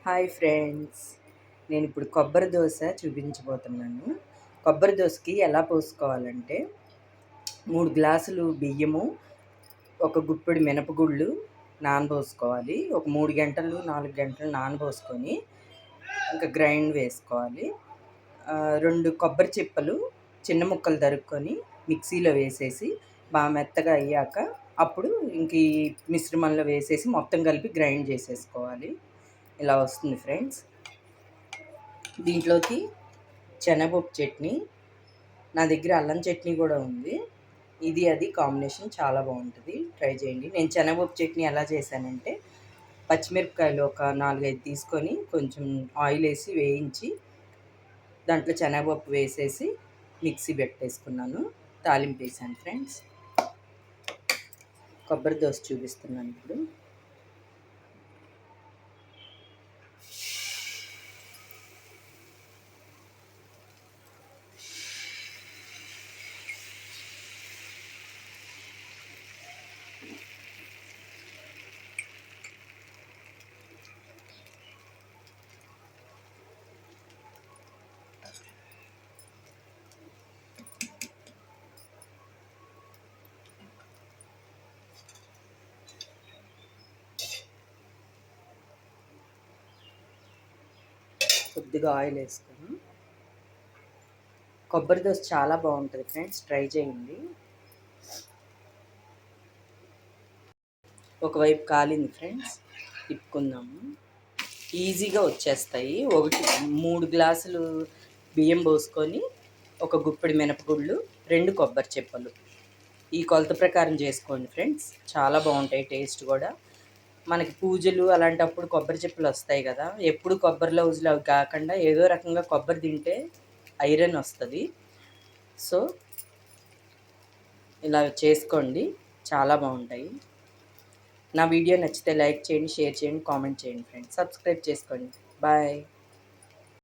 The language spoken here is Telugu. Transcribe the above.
హాయ్ ఫ్రెండ్స్, నేను ఇప్పుడు కొబ్బరి దోశ చూపించబోతున్నాను. కొబ్బరి దోశకి ఎలా పోసుకోవాలంటే 3 గ్లాసులు బియ్యము, ఒక గుప్పెడు మినపగుళ్ళు నానబోసుకోవాలి. ఒక 3 గంటలు 4 గంటలు నానబోసుకొని ఇంకా గ్రైండ్ వేసుకోవాలి. 2 కొబ్బరి చిప్పలు చిన్న ముక్కలు తరుక్కొని మిక్సీలో వేసేసి బాగా మెత్తగా అయ్యాక అప్పుడు ఇంక ఈ మిశ్రమంలో వేసేసి మొత్తం కలిపి గ్రైండ్ చేసేసుకోవాలి. ఇలా వస్తుంది ఫ్రెండ్స్. దీంట్లోకి శనగపప్పు చట్నీ, నా దగ్గర అల్లం చట్నీ కూడా ఉంది. ఇది అది కాంబినేషన్ చాలా బాగుంటుంది, ట్రై చేయండి. నేను శనగపప్పు చట్నీ ఎలా చేశానంటే పచ్చిమిరపకాయలు ఒక 4-5 తీసుకొని కొంచెం ఆయిల్ వేసి వేయించి దాంట్లో శనగపప్పు వేసేసి మిక్సీ పెట్టేసుకున్నాను, తాలింపు వేసాను ఫ్రెండ్స్. కొబ్బరి దోశ చూపిస్తున్నాను ఇప్పుడు. కొద్దిగా ఆయిల్ వేసుకొని కొబ్బరి దోశ చాలా బాగుంటుంది ఫ్రెండ్స్, ట్రై చేయండి. ఒకవైపు కాలింది ఫ్రెండ్స్, తిప్పుకుందాము. ఈజీగా వచ్చేస్తాయి. 3 గ్లాసులు బియ్యం పోసుకొని ఒక గుప్పెడు మినపగుళ్ళు, 2 కొబ్బరి చిప్పలు, ఈ కొలత ప్రకారం చేసుకోండి ఫ్రెండ్స్. చాలా బాగుంటాయి, టేస్ట్ కూడా. మనకి పూజలు అలాంటప్పుడు కొబ్బరి చిప్పలు వస్తాయి కదా, ఎప్పుడు కొబ్బరి లౌజులు అవి కాకుండా ఏదో రకంగా కొబ్బరి తింటే ఐరన్ వస్తుంది. సో ఇలా చేసుకోండి, చాలా బాగుంటాయి. నా వీడియో నచ్చితే లైక్ చేయండి, షేర్ చేయండి, కామెంట్ చేయండి ఫ్రెండ్స్. సబ్స్క్రైబ్ చేసుకోండి. బాయ్.